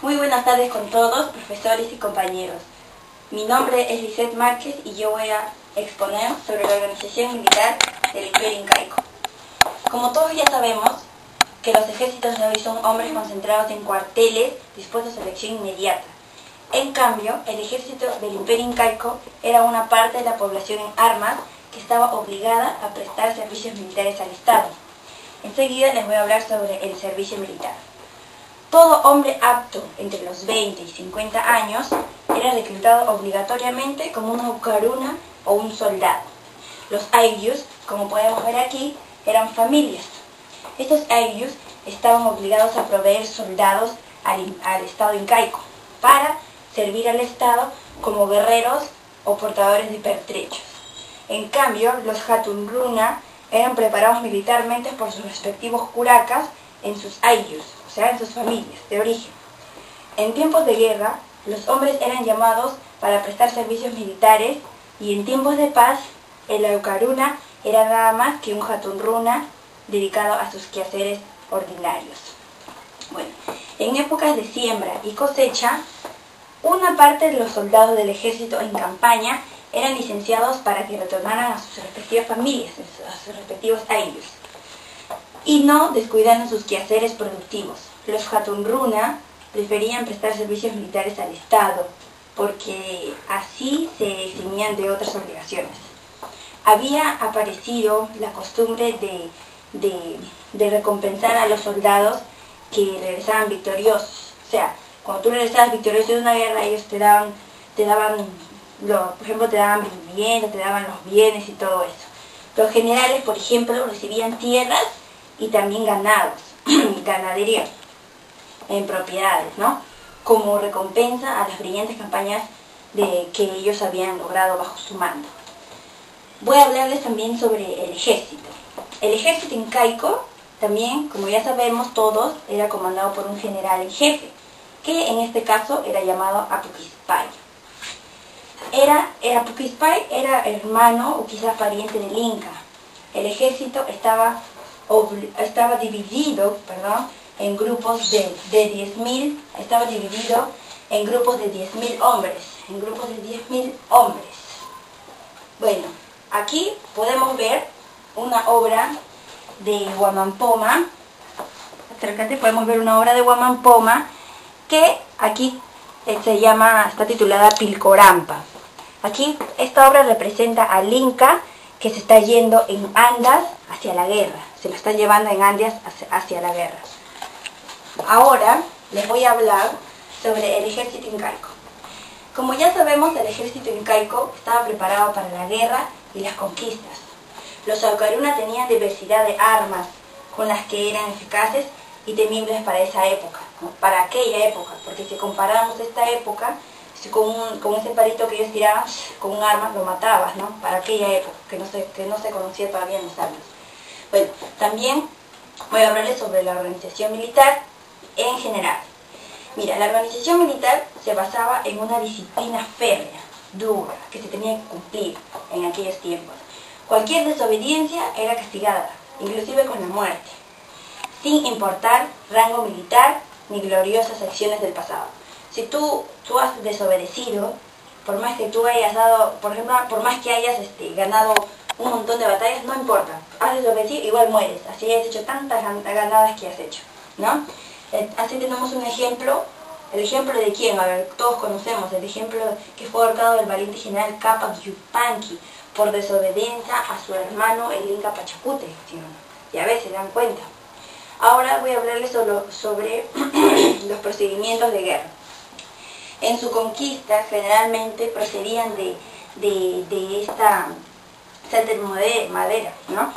Muy buenas tardes con todos, profesores y compañeros. Mi nombre es Lisette Márquez y yo voy a exponer sobre la organización militar del Imperio Incaico. Como todos ya sabemos, que los ejércitos de hoy son hombres concentrados en cuarteles dispuestos a elección inmediata. En cambio, el ejército del Imperio Incaico era una parte de la población en armas que estaba obligada a prestar servicios militares al Estado. Enseguida les voy a hablar sobre el servicio militar. Todo hombre apto entre los 20 y 50 años era reclutado obligatoriamente como una ucaruna o un soldado. Los aylus, como podemos ver aquí, eran familias. Estos aylus estaban obligados a proveer soldados al Estado incaico para servir al Estado como guerreros o portadores de pertrechos. En cambio, los hatunruna eran preparados militarmente por sus respectivos curacas en sus aylus, o sea, en sus familias de origen. En tiempos de guerra, los hombres eran llamados para prestar servicios militares y en tiempos de paz, el ucaruna era nada más que un hatunruna dedicado a sus quehaceres ordinarios. Bueno, en épocas de siembra y cosecha, una parte de los soldados del ejército en campaña eran licenciados para que retornaran a sus respectivas familias, a sus respectivos aylus, y no descuidando sus quehaceres productivos. Los hatunruna preferían prestar servicios militares al Estado, porque así se eximían de otras obligaciones. Había aparecido la costumbre de recompensar a los soldados que regresaban victoriosos. O sea, cuando tú regresabas victorioso de una guerra, ellos te daban por ejemplo, te daban vivienda, te daban los bienes y todo eso. Los generales, por ejemplo, recibían tierras y también ganados, ganadería en propiedades, ¿no? Como recompensa a las brillantes campañas que ellos habían logrado bajo su mando. Voy a hablarles también sobre el ejército. El ejército incaico, también, como ya sabemos todos, era comandado por un general en jefe, que en este caso era llamado Apuquispay. Apuquispay era hermano o quizás pariente del Inca. El ejército estaba dividido en grupos de 10.000, estaba dividido en grupos de 10.000 hombres, Bueno, aquí podemos ver una obra de Huamampoma. Acércate, podemos ver una obra de Huamampoma que aquí está titulada Pilcorampa. Aquí esta obra representa al Inca que se está yendo en andas hacia la guerra. Se lo están llevando en andas hacia la guerra. Ahora les voy a hablar sobre el ejército incaico. Como ya sabemos, el ejército incaico estaba preparado para la guerra y las conquistas. Los ucaruna tenían diversidad de armas con las que eran eficaces y temibles para esa época, ¿no? Para aquella época, porque si comparamos esta época con ese palito que ellos tiraban, con un arma lo matabas, ¿no? Para aquella época, que no se conocía todavía en los armas. Bueno, también voy a hablarles sobre la organización militar en general. Mira, la organización militar se basaba en una disciplina férrea, dura, que se tenía que cumplir en aquellos tiempos. Cualquier desobediencia era castigada, inclusive con la muerte, sin importar rango militar ni gloriosas acciones del pasado. Si tú has desobedecido, por más que tú hayas dado, por ejemplo, por más que hayas ganado un montón de batallas, no importa, has desobedecido, igual mueres, así has hecho tantas ganadas que has hecho, ¿no? Así tenemos un ejemplo. ¿El ejemplo de quién? A ver, todos conocemos el ejemplo que fue ahorcado del valiente general Capac Yupanqui por desobediencia a su hermano el Inca Pachacute, ¿sí? Ya ves, se dan cuenta. Ahora voy a hablarles sobre los procedimientos de guerra. En su conquista generalmente procedían de esta madera, ¿no?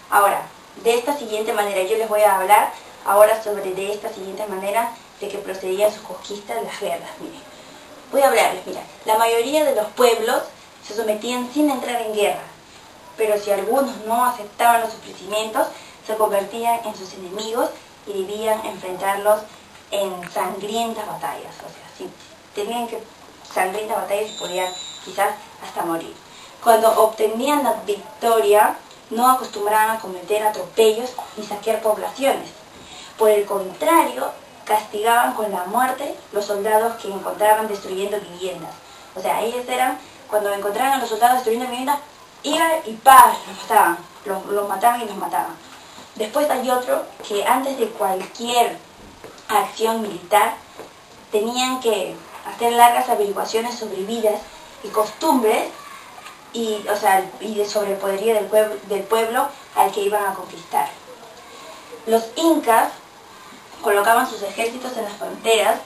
Ahora, de esta siguiente manera, yo les voy a hablar ahora de esta siguiente manera de que procedían sus conquistas, las guerras. Miren, voy a hablarles, mira, la mayoría de los pueblos se sometían sin entrar en guerra, pero si algunos no aceptaban los ofrecimientos, se convertían en sus enemigos y debían enfrentarlos en sangrientas batallas. O sea, si tenían sangrientas batallas y podían quizás hasta morir. Cuando obtenían la victoria, no acostumbraban a cometer atropellos ni saquear poblaciones. Por el contrario, castigaban con la muerte los soldados que encontraban destruyendo viviendas. O sea, ellos eran, cuando encontraban a los soldados destruyendo viviendas, iban y ¡pah! Los mataban y los mataban. Después hay otro que antes de cualquier acción militar tenían que hacer largas averiguaciones sobre vidas y costumbres y sobre el poderío del pueblo al que iban a conquistar. Los incas colocaban sus ejércitos en las fronteras,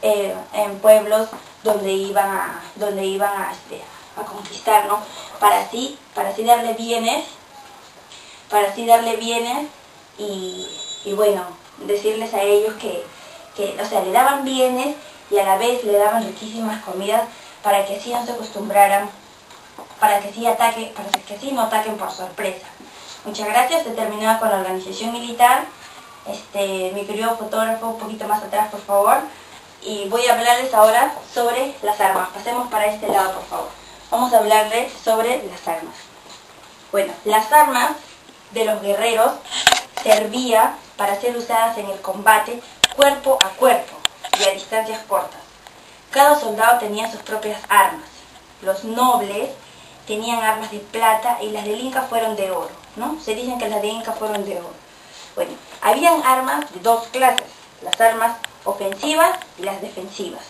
en pueblos donde iban a conquistar, ¿no? Para así darle bienes, y bueno, decirles a ellos que le daban bienes y a la vez le daban riquísimas comidas para que así no se acostumbraran, para que así no ataquen por sorpresa. Muchas gracias. He terminado con la organización militar. Mi querido fotógrafo, un poquito más atrás, por favor. Y voy a hablarles ahora sobre las armas. Pasemos para este lado, por favor. Vamos a hablarles sobre las armas. Bueno, las armas de los guerreros servían para ser usadas en el combate cuerpo a cuerpo y a distancias cortas. Cada soldado tenía sus propias armas. Los nobles tenían armas de plata y las del Inca fueron de oro, ¿no? Se dicen que las de Inca fueron de oro. Bueno, habían armas de dos clases, las armas ofensivas y las defensivas.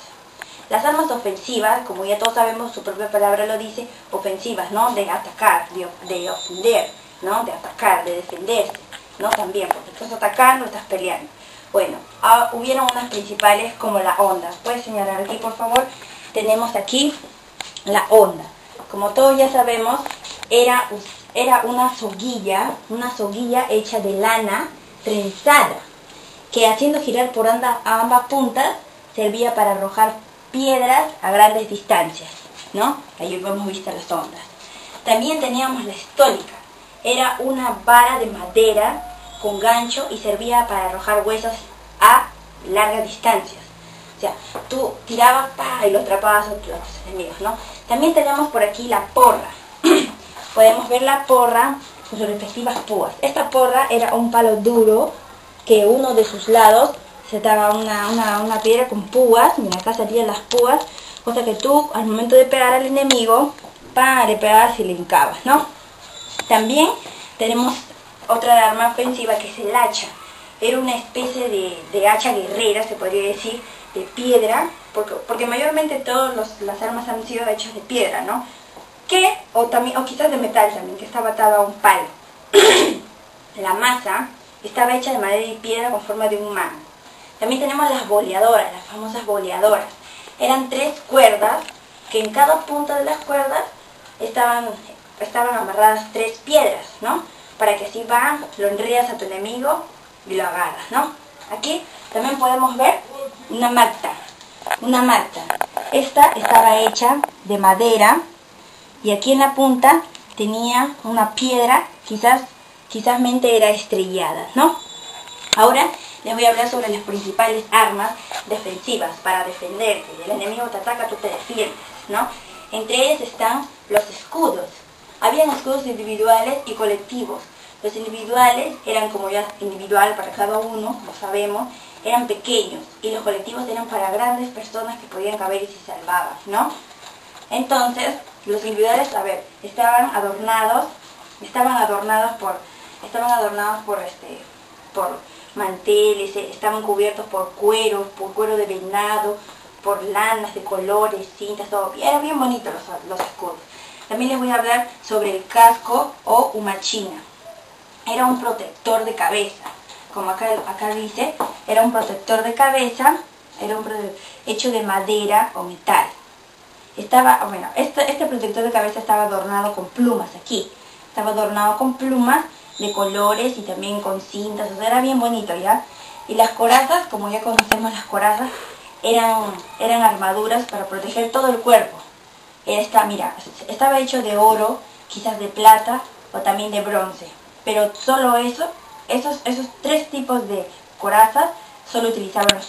Las armas ofensivas, como ya todos sabemos, su propia palabra lo dice, ofensivas, ¿no? De atacar, de ofender, ¿no? De atacar, de defenderse, ¿no? También, porque estás atacando, estás peleando. Bueno, hubieron unas principales como la honda. ¿Puedes señalar aquí, por favor? Tenemos aquí la honda. Como todos ya sabemos, era una soguilla hecha de lana trenzada, que haciendo girar por ambas puntas servía para arrojar piedras a grandes distancias, ¿no? Ahí hemos visto las ondas. También teníamos la estólica. Era una vara de madera con gancho y servía para arrojar huesos a largas distancias. O sea, tú tirabas y los atrapabas a los enemigos, ¿no? También tenemos por aquí la porra. Podemos ver la porra con sus respectivas púas. Esta porra era un palo duro que uno de sus lados se daba una piedra con púas. Mira, acá salían las púas, cosa que tú al momento de pegar al enemigo, le pegabas y le hincabas, ¿no? También tenemos otra arma ofensiva que es el hacha. Era una especie de hacha guerrera, se podría decir, de piedra, porque mayormente todas las armas han sido hechas de piedra, ¿no? O quizás de metal también, que estaba atada a un palo. La masa estaba hecha de madera y piedra con forma de un mango. También tenemos las boleadoras, las famosas boleadoras. Eran 3 cuerdas, que en cada punta de las cuerdas estaban amarradas 3 piedras, ¿no? Para que así lo enredas a tu enemigo y lo agarras, ¿no? Aquí también podemos ver una magta. Esta estaba hecha de madera y aquí en la punta tenía una piedra, quizás era estrellada, ¿no? Ahora les voy a hablar sobre las principales armas defensivas para defenderte. El enemigo te ataca, tú te defiendes, ¿no? Entre ellas están los escudos. Habían escudos individuales y colectivos. Los individuales eran como ya individual para cada uno, lo sabemos, eran pequeños, y los colectivos eran para grandes personas que podían caber y se salvaban, ¿no? Entonces, los individuales, estaban adornados por manteles, estaban cubiertos por cuero de venado, por lanas de colores, cintas, todo. Eran bien bonitos los escudos. También les voy a hablar sobre el casco o humachina. Era un protector de cabeza, como acá dice, era un protector de cabeza, hecho de madera o metal. Este protector de cabeza estaba adornado con plumas aquí. Estaba adornado con plumas de colores y también con cintas, o sea, era bien bonito, ¿ya? Y las corazas, como ya conocemos las corazas, eran armaduras para proteger todo el cuerpo. Estaba hecho de oro, quizás de plata o también de bronce. Pero solo esos 3 tipos de corazas solo utilizaban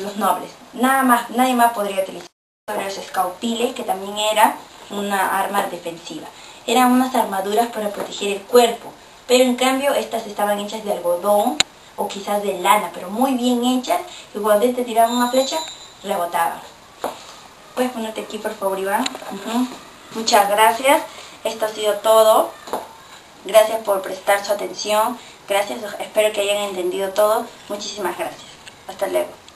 los nobles. Nadie más podría utilizar. Sobre los escaupiles, que también era una arma defensiva. Eran unas armaduras para proteger el cuerpo, pero en cambio estas estaban hechas de algodón o quizás de lana, pero muy bien hechas, y cuando te tiraban una flecha, rebotaban. Puedes ponerte aquí por favor, Iván. Muchas gracias, esto ha sido todo. Gracias por prestar su atención, gracias, espero que hayan entendido todo. Muchísimas gracias, hasta luego.